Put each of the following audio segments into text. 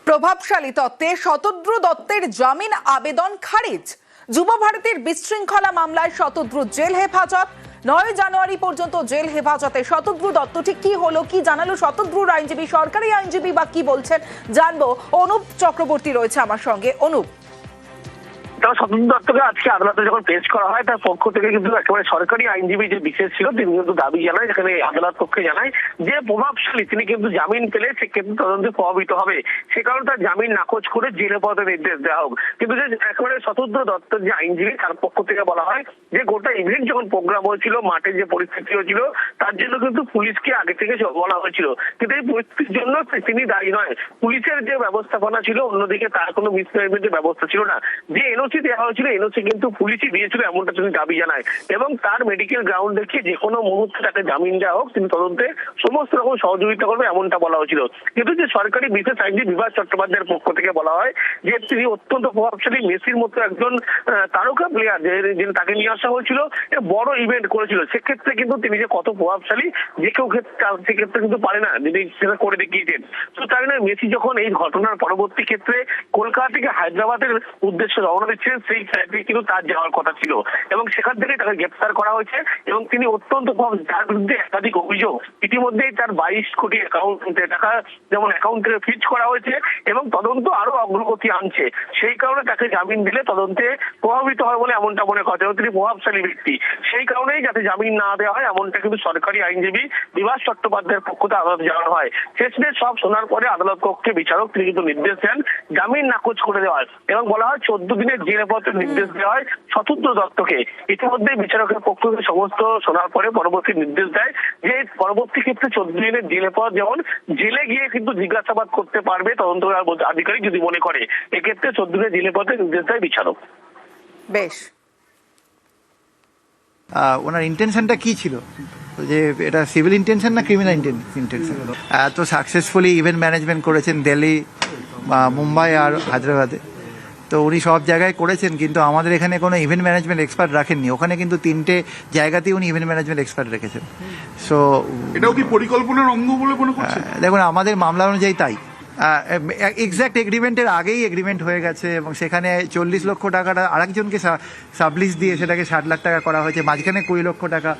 প্রভাবশালী তত্ত্বে শতদ্রু দত্তের জামিন আবেদন খারিজ। যুব ভারতীর বিশৃঙ্খলা মামলায় শতদ্রু জেল হেফাজত। 9 জানুয়ারি পর্যন্ত জেল হেফাজতে শতদ্রু দত্ত। ঠিক কি হলো, কি জানালো শতদ্রুর আইনজীবী, সরকারি আইনজীবী বা কি বলছেন জানবো। অনুপ চক্রবর্তী রয়েছে আমার সঙ্গে। অনুপ, শতদ্রু দত্তকে আজকে আদালতে যখন পেশ করা হয় তার পক্ষ থেকে কিন্তু একেবারে সরকারি আইনজীবী যে বিশেষ ছিল তিনি কিন্তু দাবি জানায়, যেখানে আদালত পক্ষে জানায় যে প্রভাবশালী তিনি কিন্তু জামিন পেলে সেক্ষেত্রে তদন্তে প্রভাবিত হবে, সে কারণে তার জামিন নাকচ করে জেলে পথে নির্দেশ দেওয়া হোক। কিন্তু যে একেবারে শতদ্রু দত্তের যে আইনজীবী তার পক্ষ থেকে বলা হয় যে গোটা ইভেন্ট যখন প্রোগ্রাম হয়েছিল, মাঠে যে পরিস্থিতি হয়েছিল তার জন্য কিন্তু পুলিশকে আগে থেকে বলা হয়েছিল, কিন্তু এই পরিস্থিতির জন্য তিনি দায়ী নয়। পুলিশের যে ব্যবস্থাপনা ছিল অন্যদিকে তার কোনো মিসম্যানেজমেন্টের ব্যবস্থা ছিল না। যে এনওসি দেওয়া হয়েছিল এনওসি কিন্তু পুলিশই দিয়েছিল এমনটা তিনি দাবি জানায়, এবং তার মেডিকেল গ্রাউন্ড দেখিয়ে যে কোনো মুহূর্তে তাকে জামিন দেওয়া হোক, তিনি তদন্তে সমস্ত রকম সহযোগিতা করবে এমনটা বলা হয়েছিল। কিন্তু যে সরকারি বিশেষ আইনজীবী বিভাস চট্টোপাধ্যায়ের পক্ষ থেকে বলা হয় যে তিনি অত্যন্ত প্রভাবশালী, মেসির মতো একজন তারকা প্লেয়ার যে তাকে নিয়ে আসা হয়েছিল, বড় ইভেন্ট করেছিল, সেক্ষেত্রে কিন্তু তিনি যে কত প্রভাবশালী যে কেউ সেক্ষেত্রে কিন্তু পারে না, যিনি সেটা করে দেখিয়েছেন। তো তাই নয়, মেসি যখন এই ঘটনার পরবর্তী ক্ষেত্রে কলকাতা থেকে হায়দ্রাবাদের উদ্দেশ্যে রওনা দিচ্ছেন সেই ফ্লাইটে কিন্তু তার যাওয়ার কথা ছিল, এবং সেখান থেকে তাকে গ্রেফতার করা হয়েছে। এবং তিনি অত্যন্ত তার বিরুদ্ধে একাধিক অভিযোগ, ইতিমধ্যেই তার 22 কোটি টাকা যেমন অ্যাকাউন্ট থেকে ফ্রিজ করা হয়েছে, এবং তদন্ত আরো অগ্রগতি আনছে, সেই কারণে তাকে জামিন দিলে তদন্তে প্রভাবিত হয় বলে এমনটা মনে করা হয়। তিনি প্রভাবশালী ব্যক্তি, সেই কারণেই যাতে জামিন না দেওয়া হয় এমনটা কিন্তু সরকারি আইনজীবী বিভাস চট্টোপাধ্যায়ের পক্ষ থেকে আদালতে জানানো হয়। শেষমেশ সব শোনার পরে আদালত কক্ষে বিচারক তিনি কিন্তু নির্দেশ দেন জামিন নাকচ করে দেওয়ার, এবং বলা হয় 14 দিনের জেল হেফাজতের নির্দেশ দেওয়া হয় শতদ্রু দত্তকে। ইতিমধ্যে বিচারকের পক্ষ থেকে সমস্ত শোনার পরে পরবর্তী নির্দেশ দেয় যে পরবর্তী ক্ষেত্রে 14 দিনের জেল হেফাজত, যেমন জেলে গিয়ে কিন্তু জিজ্ঞাসাবাদ করতে পারবে তদন্ত আধিকারিক যদি মনে করে, এক্ষেত্রে 14 দিনের জেল হেফাজতের নির্দেশ দেয় বিচারক। বেশ, ওনার ইন্টেনশনটা কি ছিল, যে এটা সিভিল ইন্টেনশন না ক্রিমিনাল ইন্টেনশন? এত সাকসেসফুলি ইভেন্ট ম্যানেজমেন্ট করেছেন দিল্লি, মুম্বাই আর হায়দ্রাবাদে, তো উনি সব জায়গায় করেছেন, কিন্তু আমাদের এখানে কোনো ইভেন্ট ম্যানেজমেন্ট এক্সপার্ট রাখেননি। ওখানে কিন্তু 3টে জায়গাতেই উনি ইভেন্ট ম্যানেজমেন্ট এক্সপার্ট রেখেছেন। সো এটাও কি পরিকল্পনার অঙ্গ বলে মনে করছেন? দেখুন, আমাদের মামলা অনুযায়ী তাই। এক্স্যাক্ট এগ্রিমেন্টের আগেই এগ্রিমেন্ট হয়ে গেছে, এবং সেখানে 40 লক্ষ টাকাটা আরেকজনকে সাবলিজ দিয়ে সেটাকে 60 লাখ টাকা করা হয়েছে, মাঝখানে 20 লক্ষ টাকা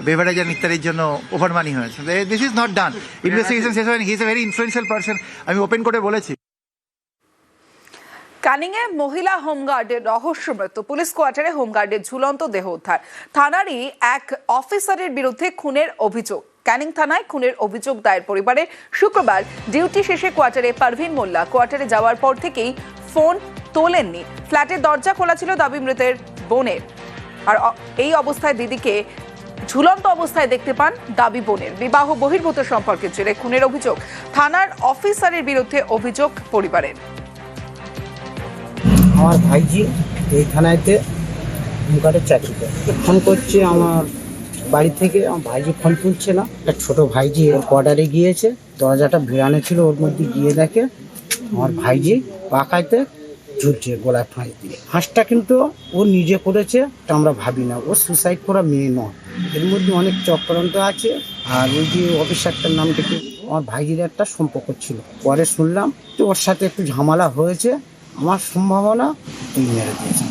বেভারেজ অ্যান্ড ইত্যাদির জন্য ওভার মানি হয়েছে। This is not done. Investigation শেষ হয়নি। He is a very influential person, আমি ওপেন করে বলেছি। ক্যানিংয়ে মহিলা হোমগার্ডের রহস্য মৃত্যু। পুলিশ কোয়ার্টারে হোমগার্ডের ঝুলন্ত দেহ উদ্ধার। থানারই এক অফিসারের বিরুদ্ধে খুনের অভিযোগ। ক্যানিং থানায় খুনের অভিযোগ দায়ের পরিবারের। শুক্রবার ডিউটি শেষে কোয়ার্টারে পারভিন মোল্লা কোয়ার্টারে যাওয়ার পর থেকেই ফোন তোলেননি। ফ্ল্যাটের দরজা খোলা ছিল দাবি মৃতের বোনের, আর এই অবস্থায় দিদিকে ঝুলন্ত অবস্থায় দেখতে পান দাবি বোনের। বিবাহ বহির্ভূত সম্পর্কের জেরে খুনের অভিযোগ। থানার অফিসারের বিরুদ্ধে অভিযোগ পরিবারের। আমার ভাইজি এই থানাতে হোমগার্ডের চাকরি করে, ফোন করছে আমার বাড়ি থেকে। আমার ভাইজি ফোন তুলছে না। একটা ছোটো ভাইজি কোয়ার্টারে গিয়েছে, দরজাটা ভিড়ানো ছিল, ওর মধ্যে গিয়ে দেখে আমার ভাইজি পাকাইতে ঝুলছে গলায় ফাঁস দিয়ে। ফাঁসটা কিন্তু ও নিজে করেছে, তা আমরা ভাবি না। ও সুসাইড করা মেয়ে নয়, এর মধ্যে অনেক চক্রান্ত আছে। আর ওই যে অফিসারটার নামটা কি, আমার ভাইজির একটা সম্পর্ক ছিল। পরে শুনলাম তো ওর সাথে একটু ঝামেলা হয়েছে, আমার সম্ভাবনা তুই মেরে দিয়েছে।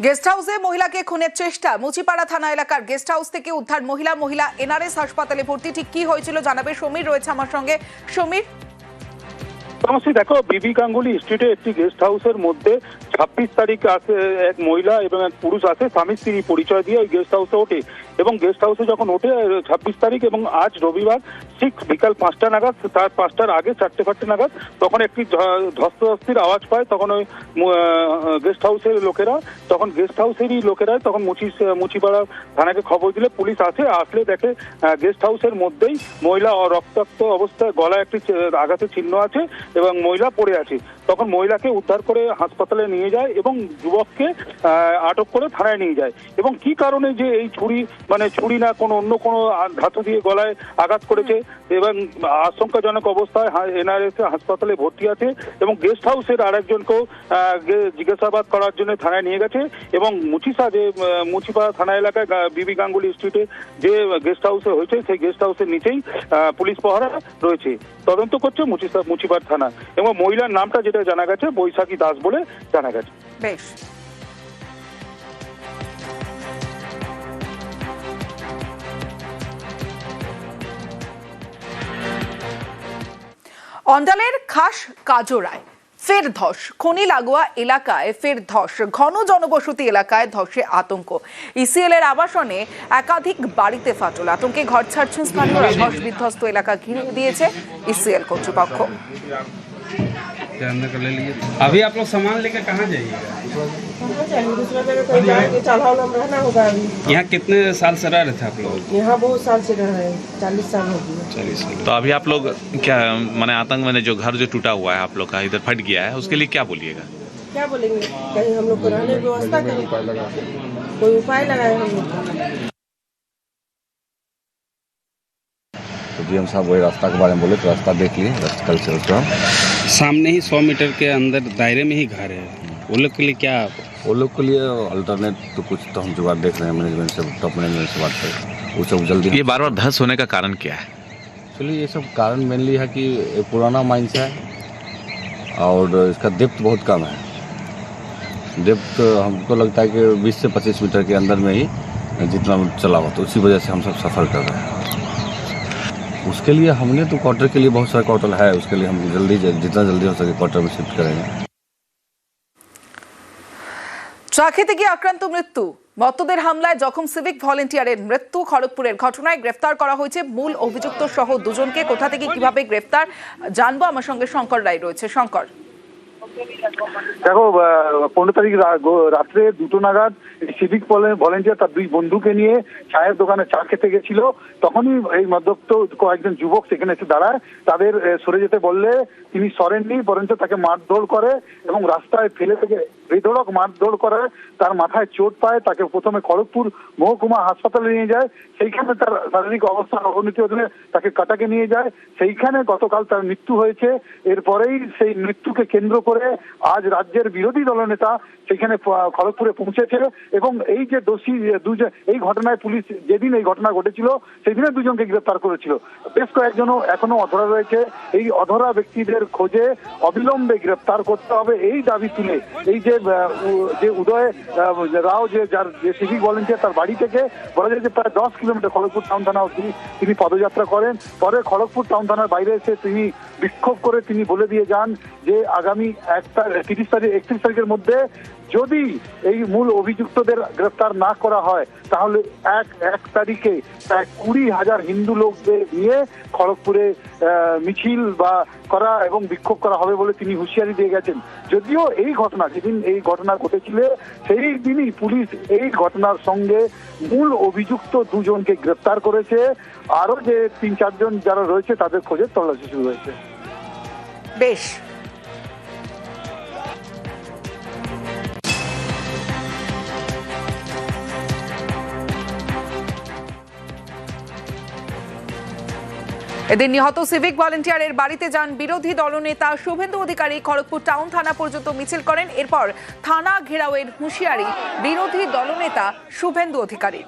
গেস্ট হাউসে মহিলাকে খুনের চেষ্টা। মুচিপাড়া থানা এলাকার গেস্ট হাউস থেকে উদ্ধার মহিলা এনআরএস হাসপাতালে ভর্তি। ঠিক কি হয়েছিল জানাবে সমীর রয়েছে আমার সঙ্গে। সমীর, দেখো, বিবি গাঙ্গুলি স্ট্রিটে একটি গেস্ট হাউসের মধ্যে 26 তারিখ আসে এক মহিলা এবং এক পুরুষ আসে, স্বামী স্ত্রী পরিচয় দিয়ে ওই গেস্ট হাউসে ওঠে। এবং গেস্ট হাউসে যখন ওঠে 26 তারিখ এবং আজ রবিবার ঠিক বিকাল 5টা নাগাদ, তার 5টার আগে 4টে নাগাদ, তখন একটি ধস্তাধস্তির আওয়াজ পায়। তখন ওই গেস্ট হাউসের লোকেরা, তখন গেস্ট হাউসেরই লোকেরাই তখন মুচিপাড়া থানাকে খবর দিলে পুলিশ আসে। আসলে দেখে গেস্ট হাউসের মধ্যেই মহিলা রক্তাক্ত অবস্থায়, গলায় একটি আঘাতের চিহ্ন আছে এবং মহিলা পড়ে আছে। তখন মহিলাকে উদ্ধার করে হাসপাতালে নিয়ে যায় এবং যুবককে আটক করে থানায় নিয়ে যায়। এবং কি কারণে যে এই ছুরি না কোনো অন্য কোনো ধাতু দিয়ে গলায় আঘাত করেছে এবং আশঙ্কাজনক অবস্থায় এনআরএস হাসপাতালে ভর্তি আছে এবং গেস্ট হাউসের আরেকজনকেও জিজ্ঞাসাবাদ করার জন্য থানায় নিয়ে গেছে। এবং মুচিপাড়া থানা এলাকায় বিবি গাঙ্গুলি স্ট্রিটে যে গেস্ট হাউসে হয়েছে সেই গেস্ট হাউসের নিচেই পুলিশ পাহারা রয়েছে। তদন্ত করছে মুচিপাড়া থানা এবং মহিলার নামটা যেটা জানা গেছে বৈশাখী দাস বলে জানা গেছে। বেশ। অন্ডালের খাস কাজরায় ফের ধস, খনি লাগোয়া এলাকায় ফের ধস, ঘন জনবসতি এলাকায় ধসে আতঙ্ক। ইসিএল এর আবাসনে একাধিক বাড়িতে ফাটল, আতঙ্কে ঘর ছাড়ছেন স্থানীয়রা। ধস বিধ্বস্ত এলাকা ঘিরে দিয়েছে ইসিএল কর্তৃপক্ষ। अभी आप लोग सामान लेकर कहाँ जाइएगा? दूसरा जगह कहीं जाके चालान हम रहना होगा अभी। यहाँ कितने साल से रह रहे थे आप लोग? यहाँ बहुत साल से रह रहे हैं, 40 साल हो गए। 40 साल। तो अभी आप लोग क्या माने आतंक में जो घर जो टूटा हुआ है आप लोग का इधर फट गया है, उसके लिए क्या बोलिएगा? क्या बोलेंगे, कहीं हम लोग को रहने की व्यवस्था करें, कोई उपाय लगाए हम लोग। तो डीएम साहब वही रास्ता के बारे में बोले तो रास्ता देख लिए, कल से उसको सामने ही 100 मीटर के अंदर दायरे में ही घर है, वो लोग के लिए क्या? वो लोग के लिए अल्टरनेट तो कुछ तो हम जुगाड़ देख रहे हैं, मैनेजमेंट से, टॉप मैनेजमेंट से बात करें, वो सब जल्दी। ये बार बार धस होने का कारण क्या है? चलिए ये सब कारण मेनली है कि ये पुराना माइंस है और इसका डेप्थ बहुत कम है। डेप्थ हमको लगता है कि 20 से 25 मीटर के अंदर में ही जितना चला हुआ, तो उसी वजह से हम सब सफ़र कर रहे हैं। उसके लिए हमने तो क्वार्टर के लिए बहुत सारा क्वार्टर है, उसके लिए हम जितना जल्दी हो सके क्वार्टर में शिफ्ट करेंगे। চা খেতে গিয়ে আক্রান্ত মৃত্যু, মত্তদের হামলায় জখম সিভিক ভলেন্টিয়ারের মৃত্যু। খড়গপুরের ঘটনায় গ্রেফতার করা হয়েছে মূল অভিযুক্ত সহ দুজনকে। কোথা থেকে কিভাবে গ্রেফতার জানবো, আমার সঙ্গে শঙ্কর রায় রয়েছে। শঙ্কর, দেখো 15 তারিখ রাত্রে 2টো নাগাদ সিভিক ভলেন্টিয়ার তার 2 বন্ধুকে নিয়ে চায়ের দোকানে চা খেতে গেছিল। তখনই এই মদ্যপ্ত কয়েকজন যুবক সেখানে এসে দাঁড়ায়, তাদের সরে যেতে বললে তিনি সরেননি, বরঞ্চ তাকে মারধর করে এবং রাস্তায় ফেলে থেকে বেধড়ক মারধর করে। তার মাথায় চোট পায়, তাকে প্রথমে খড়গপুর মহকুমা হাসপাতালে নিয়ে যায়। সেইখানে তার শারীরিক অবস্থার অবনতি হলে তাকে কাটাকে নিয়ে যায়, সেইখানে গতকাল তার মৃত্যু হয়েছে। এরপরেই সেই মৃত্যুকে কেন্দ্র করে আজ রাজ্যের বিরোধী দলনেতা সেখানে খড়গপুরে পৌঁছেছে এবং এই যে দোষী এই ঘটনায় পুলিশ যেদিন এই ঘটনা ঘটেছিল সেদিনে 2জনকে গ্রেফতার করেছিল। বেশ কয়েকজনও এখনো অধরা রয়েছে। এই অধরা ব্যক্তিদের খোঁজে অবিলম্বে গ্রেফতার করতে হবে এই দাবি তুলে এই যে উদয় রাও যার সিভিক ভলেন্টিয়ার, তার বাড়ি থেকে বলা যায় যে প্রায় 10 কিলোমিটার খড়গপুর টাউন থানা অবধি তিনি পদযাত্রা করেন। পরে খড়গপুর টাউন থানার বাইরে এসে তিনি বিক্ষোভ করে তিনি বলে দিয়ে যান যে আগামী 31 তারিখের মধ্যে যদি এই মূল অভিযুক্তদের গ্রেফতার না করা হয় তাহলে এক তারিখে প্রায় 20,000 হিন্দু লোকদের নিয়ে খড়গপুরে মিছিল বা করা এবং বিক্ষোভ করা হবে বলে তিনি হুঁশিয়ারি দিয়ে গেছেন। যদিও এই ঘটনা যেদিন এই ঘটনা ঘটেছিল সেই দিনই পুলিশ এই ঘটনার সঙ্গে মূল অভিযুক্ত 2জনকে গ্রেফতার করেছে। আরো যে 3-4 জন যারা রয়েছে তাদের খোঁজে তল্লাশি শুরু হয়েছে। বেশ। এদিন নিহত সিভিক ভলেন্টিয়ারের বাড়িতে যান বিরোধী দলনেতা শুভেন্দু অধিকারী। খড়গপুর টাউন থানা পর্যন্ত মিছিল করেন। এরপর থানা ঘেরাওয়ের হুঁশিয়ারি বিরোধী দলনেতা শুভেন্দু অধিকারীর।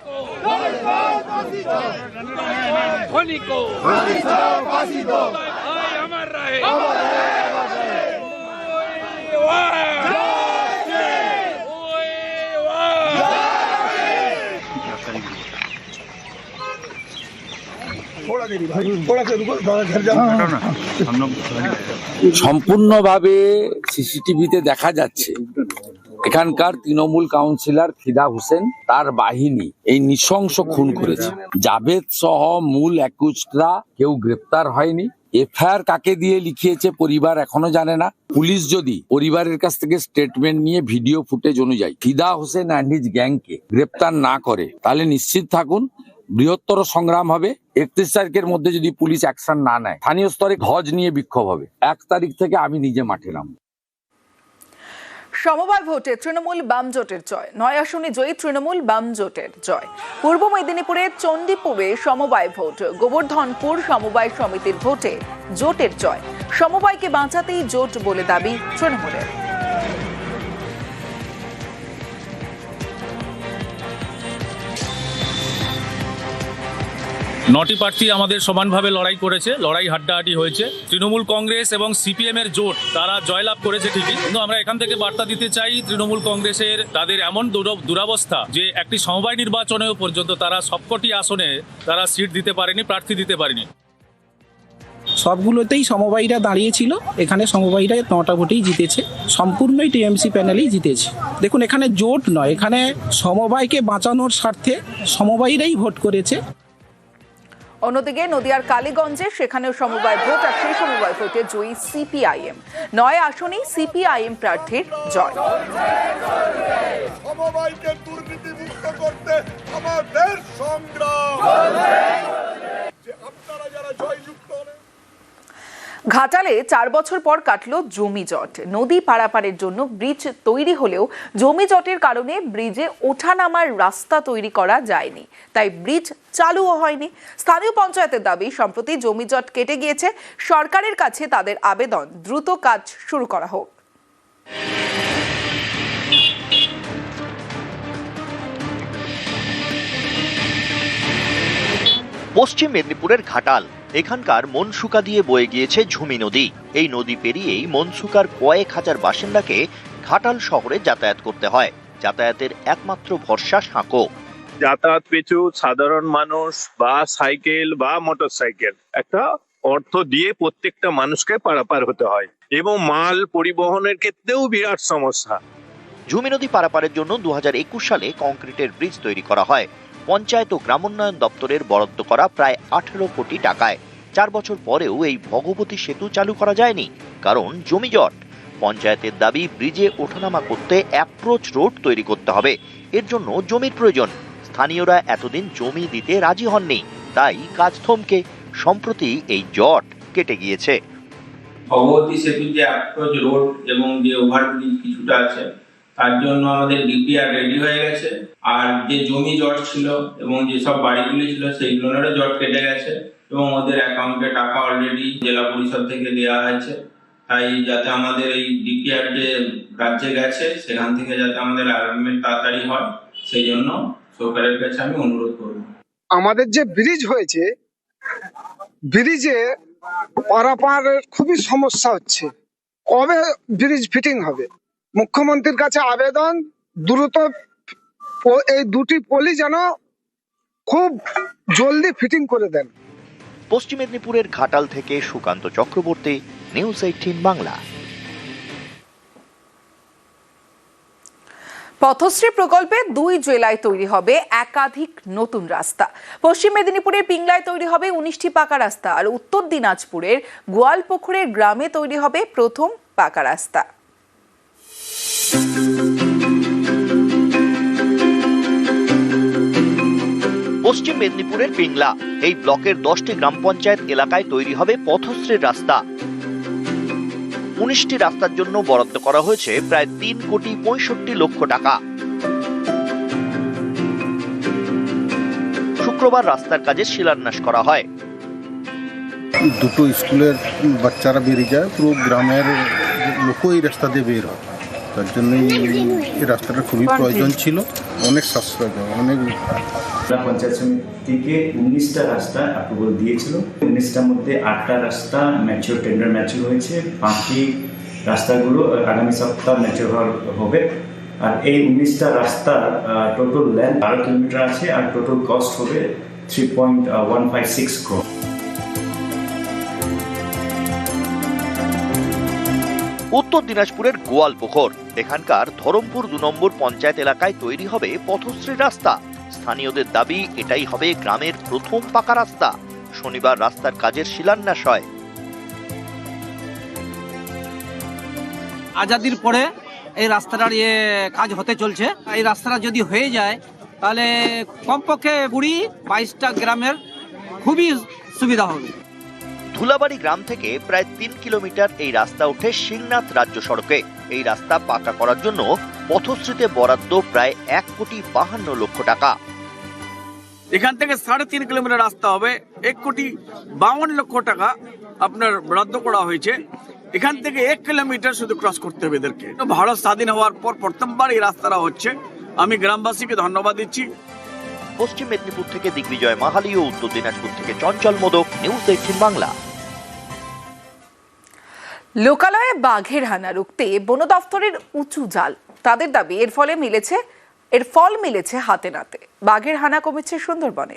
সম্পূর্ণভাবে সিসিটিভিতে দেখা যাচ্ছে এখানকার তৃণমূল কাউন্সিলর ফিদা হোসেন তার বাহিনী এই নৃশংস খুন করেছে। জাভেদ সহ মূল অ্যাকিউজডরা কেউ গ্রেপ্তার হয়নি। এফআইআর কাকে দিয়ে লিখিয়েছে পরিবার এখনো জানে না। পুলিশ যদি পরিবারের কাছ থেকে স্টেটমেন্ট নিয়ে ভিডিও ফুটেজ অনুযায়ী ফিদা হোসেন অ্যান্ড হিজ গ্যাংকে গ্রেপ্তার না করে তাহলে নিশ্চিত থাকুন বৃহত্তর সংগ্রাম হবে। 31 তারিখের মধ্যে যদি পুলিশ অ্যাকশন না নেয় স্থানীয় স্তরে ধ্বজ নিয়ে বিক্ষোভ হবে। 1 তারিখ থেকে আমি নিজে মাঠে নামব। সমবায় ভোটে তৃণমূল বাম জোটের জয়। ৯ আসনে জয়ী তৃণমূল বাম জোটের জয়। পূর্ব মেদিনীপুরের চণ্ডীপুরে সমবায় ভোট, গোবর্ধনপুর সমবায় সমিতির ভোটে জোটের জয়। সমবায়কে বাঁচাতেই জোট বলে দাবি তৃণমূলের। নটি প্রার্থী আমাদের সমানভাবে লড়াই করেছে, লড়াই হাড্ডাহাড্ডি হয়েছে। তৃণমূল কংগ্রেস এবং সিপিএম এর জোট তারা জয়লাভ করেছে ঠিকই, কিন্তু আমরা এখান থেকে বার্তা দিতে চাই তৃণমূল কংগ্রেসের তাদের এমন দুরবস্থা যে একটি সমবায় নির্বাচনেও পর্যন্ত তারা সবকটি আসনে তারা সিট দিতে পারেনি, প্রার্থী দিতে পারেনি। সবগুলোতেই সমবায়ীরা দাঁড়িয়েছিল, এখানে সমবায়ীরা 9টা ভোটেই জিতেছে, সম্পূর্ণই টিএমসি প্যানেলেই জিতেছে। দেখুন, এখানে জোট নয়, এখানে সমবায়কে বাঁচানোর স্বার্থে সমবায়ীরাই ভোট করেছে। অন্যদিকে নদিয়ার কালীগঞ্জে সেখানেও সমবায় ভোট, আর সেই সমবায় ভোটে জয়ী সিপিআইএম। 9 আসনেই সিপিআইএম প্রার্থীর জয়। সমবায়কে দুর্নীতিমুক্ত করতে আমাদের সংগ্রাম। আপনারা যারা জয়যুক্ত হলেন। ঘাটালে 4 বছর পর কাটল জমি জট। নদী পারাপারের জন্য ব্রিজ তৈরি হলেও জমি জটের কারণে ব্রিজে ওঠানামার রাস্তা তৈরি করা যায়নি, তাই ব্রিজ চালুও হয়নি। স্থানীয় পঞ্চায়েতের দাবি, সম্প্রতি জমি জট কেটে গিয়েছে, সরকারের কাছে তাদের আবেদন দ্রুত কাজ শুরু করা হোক। পশ্চিম মেদিনীপুরের ঘাটাল, এখানকার মনসুকা দিয়ে বয়ে গিয়েছে ঝুমি নদী। এই নদী পেরিয়েই মনসুকার কয়েক হাজার বাসিন্দাকে ঘাটাল শহরে যাতায়াত করতে হয়। যাতায়াতের একমাত্র ভরসা সাঁকো। যাতায়াত পিছু সাধারণ মানুষ বা সাইকেল বা মোটর সাইকেল একটা অর্থ দিয়ে প্রত্যেকটা মানুষকে পারাপার হতে হয়, এবং মাল পরিবহনের ক্ষেত্রেও বিরাট সমস্যা। ঝুমি নদী পারাপারের জন্য 2021 সালে কংক্রিটের ব্রিজ তৈরি করা হয় পঞ্চায়েত ও গ্রামোন্নয়ন দপ্তরের বরাদ্দ করা প্রায় 18 কোটি টাকায়। 4 বছর পরেও এই ভগবতী সেতু চালু করা যায়নি, কারণ জমি জট। পঞ্চায়েতের দাবি, ব্রিজে ওঠানামা করতে অ্যাপ্রোচ রোড তৈরি করতে হবে, এর জন্য জমির প্রয়োজন। স্থানীয়রা এতদিন জমি দিতে রাজি হননি, তাই কাজ থমকে সম্প্রতি এই জট কেটে গিয়েছে। ভগবতী সেতু যে অ্যাপ্রোচ রোড এবং যে ওভারব্রিজ কিছুটা আছে, তার জন্য আমাদের ডিপিআর রেডি হয়ে গেছে। আর যে জমি জট ছিল এবং যেসব বাড়িগুলি ছিল সেইগুলোরও জট কেটে গেছে, এবং ওদের অ্যাকাউন্টে টাকা অলরেডি জেলা পরিষদ থেকে দেওয়া হয়েছে। তাই যাতে আমাদের এই ডিপিআর যে রাজ্যে গেছে সেখান থেকে যাতে আমাদের অ্যালার্টমেন্ট তাড়াতাড়ি হয়, সেই জন্য সরকারের কাছে আমি অনুরোধ করব। আমাদের যে ব্রিজ হয়েছে, ব্রিজে পারাপারের খুবই সমস্যা হচ্ছে। কবে ব্রিজ ফিটিং হবে? মুখ্যমন্ত্রীর কাছে আবেদন, দ্রুত এই দুটি পলি যেন খুব জলদি ফিটিং করে দেন। পশ্চিম মেদিনীপুরের ঘাটাল থেকে সুকান্ত চক্রবর্তী, নিউজ 18 বাংলা। পথশ্রী প্রকল্পে 2 জেলায় তৈরি হবে একাধিক নতুন রাস্তা। পশ্চিম মেদিনীপুরের পিংলায় তৈরি হবে 19টি পাকা রাস্তা, আর উত্তর দিনাজপুরের গোয়ালপুকুরের গ্রামে তৈরি হবে প্রথম পাকা রাস্তা। পশ্চিম মেদিনীপুরের পিংলা, এই ব্লকের 10টি গ্রাম পঞ্চায়েত এলাকায় তৈরি হবে পথশ্রীর রাস্তা। 19টি রাস্তার জন্য বরাদ্দ করা হয়েছে প্রায় 3,65,00,000 টাকা। শুক্রবার রাস্তার কাজের শিলান্যাস করা হয়। দুটো স্কুলের বাচ্চারা বেরিয়ে যায়, পুরো গ্রামের লোক এই রাস্তা দিয়ে বের হয়। তার জন্যই এই রাস্তাটা খুবই প্রয়োজন ছিল, অনেক সাশ্রয়, অনেক। পঞ্চায়েত সমিতিকে 19টা রাস্তা অ্যাপ্রুভাল দিয়েছিল। 19টার মধ্যে 8টা রাস্তা ম্যাচিওর, টেন্ডার ম্যাচিওর হয়েছে। বাকি রাস্তাগুলো আগামী সপ্তাহ ম্যাচিওর হবে। আর এই 19টা রাস্তার টোটাল লেন্থ 12 কিলোমিটার আছে, আর টোটাল কস্ট হবে 3.156 crore। উত্তর দিনাজপুরের গোয়ালপুকুর, এখানকার ধরমপুর 2 নম্বর পঞ্চায়েত এলাকায় তৈরি হবে পথশ্রী রাস্তা। স্থানীয়দের দাবি, এটাই হবে গ্রামের প্রথম পাকা রাস্তা। শনিবার রাস্তার কাজের শিলান্যাস হয়। আজাদির পরে এই রাস্তাটার কাজ হতে চলছে। এই রাস্তাটা যদি হয়ে যায় তাহলে কমপক্ষে 22টা গ্রামের খুবই সুবিধা হবে। ধুলাবাড়ি গ্রাম থেকে প্রায় 3 কিলোমিটার এই রাস্তা ওঠে শিংনাথ রাজ্য সড়কে। এই রাস্তা পাকা করার জন্য পথশ্রীতে বরাদ্দ প্রায় 1,52,00,000 টাকা। এখান থেকে 3.5 কিলোমিটার রাস্তা হবে, 1,52,00,000 টাকা আপনার বরাদ্দ করা হয়েছে। এখান থেকে 1 কিলোমিটার শুধু ক্রস করতে হবে এদেরকে। ভারত স্বাধীন হওয়ার পর প্রথমবার এই রাস্তাটা হচ্ছে, আমি গ্রামবাসীকে ধন্যবাদ দিচ্ছি। পশ্চিম মেদিনীপুর থেকে দিগ্বিজয় মাহালি ও উত্তর দিনাজপুর থেকে চঞ্চল মোদক, নিউজ 18 বাংলা। লোকালয়ে বাঘের হানা রুখতে বন দফতরের উঁচু জাল। তাদের দাবি এর ফল মিলেছে হাতে নাতে। বাঘের হানা কমেছে সুন্দরবনে।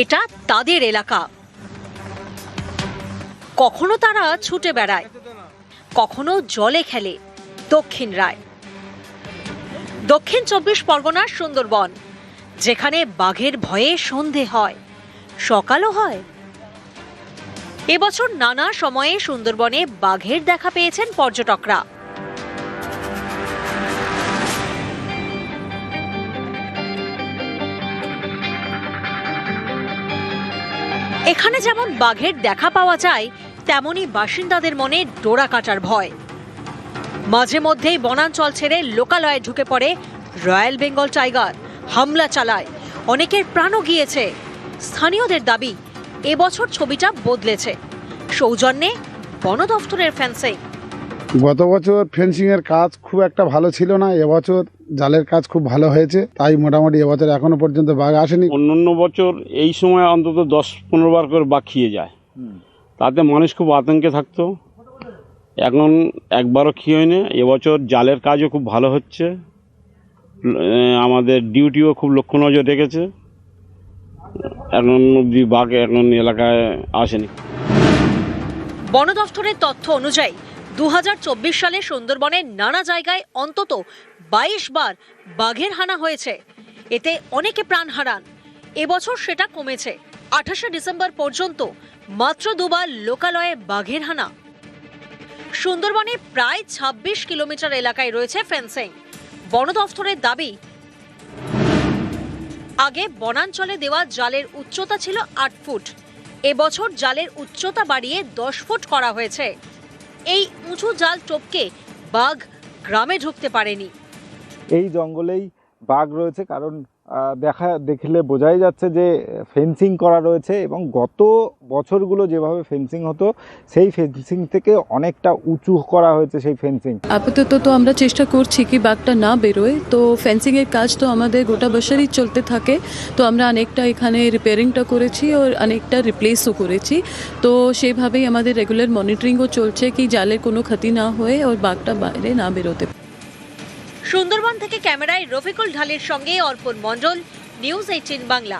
এটা তাদের এলাকা। কখনো তারা ছুটে বেড়ায়, কখনো জলে খেলে। দক্ষিণ রায়, দক্ষিণ 24 পরগনার সুন্দরবন, যেখানে বাঘের ভয়ে সন্ধে হয়, সকালও হয়। এবছর নানা সময়ে সুন্দরবনে বাঘের দেখা পেয়েছেন পর্যটকরা। এখানে যেমন বাঘের দেখা পাওয়া যায়, তেমনি বাসিন্দাদের মনে ডোরা কাটার ভয়। মাঝে মধ্যেই বনাঞ্চল ছেড়ে লোকালয়ে ঢুকে পড়ে রয়্যাল বেঙ্গল টাইগার, হামলা চালায়, অনেকের প্রাণও গিয়েছে। স্থানীয়দের দাবি এবছর ছবিটা বদলেছে। সৌজন্যে বন দফতরের ফেন্সিং। গত বছর ফেন্সিং এর কাজ খুব একটা ভালো ছিল না, এবছর জালের কাজ খুব ভালো হয়েছে, তাই মোটামুটি এবছর এখনো পর্যন্ত বাঘ আসেনি। অন্যান্য বছর এই সময় অন্তত 10-15 বার করে বাঘ খেয়ে যায়, তাতে মানুষ খুব আতঙ্কে থাকতো। এখন একবারও খেয়ে হয়নি। এবছর জালের কাজও খুব ভালো হচ্ছে, আমাদের ডিউটিও খুব লক্ষ্য নজর রেখেছে। এখন অব্দি বাঘ এখন এলাকায় আসেনি। বন দফতরের তথ্য অনুযায়ী 2024 সালে সুন্দরবনের নানা জায়গায় অন্তত 22 বার বাঘের হানা হয়েছে। এতে অনেকে প্রাণ হারান। এবছর সেটা কমেছে। 28শে ডিসেম্বর পর্যন্ত মাত্র 2 বার লোকালয়ে বাঘের হানা। সুন্দরবনে প্রায় 26 কিলোমিটার এলাকায় রয়েছে ফেন্সিং। বন দফতরের দাবি, আগে বনাঞ্চলে দেওয়া জালের উচ্চতা ছিল 8 ফুট। এবছর জালের উচ্চতা বাড়িয়ে 10 ফুট করা হয়েছে। এই উঁচু জাল টপকে বাঘ গ্রামে ঢুকতে পারেনি। এই জঙ্গলেই বাঘ রয়েছে, কারণ দেখলে বোঝাই যাচ্ছে যে ফেন্সিং করা রয়েছে, এবং গত বছরগুলো যেভাবে ফেন্সিং হতো সেই ফেন্সিং থেকে অনেকটা উঁচু করা হয়েছে সেই ফেন্সিং। আপাতত তো আমরা চেষ্টা করছি কি বাঘটা না বেরোয়, তো ফেন্সিংয়ের কাজ তো আমাদের গোটা বছরই চলতে থাকে। তো আমরা অনেকটা এখানে রিপেয়ারিংটা করেছি আর অনেকটা রিপ্লেসও করেছি। তো সেইভাবেই আমাদের রেগুলার মনিটরিংও চলছে কি জালের কোনো ক্ষতি না হয়ে আর বাঘটা বাইরে না বেরোতে। সুন্দরবন থেকে ক্যামেরায় রফিকুল ঢালির সঙ্গে অর্পণ মণ্ডল, নিউজ 18 বাংলা।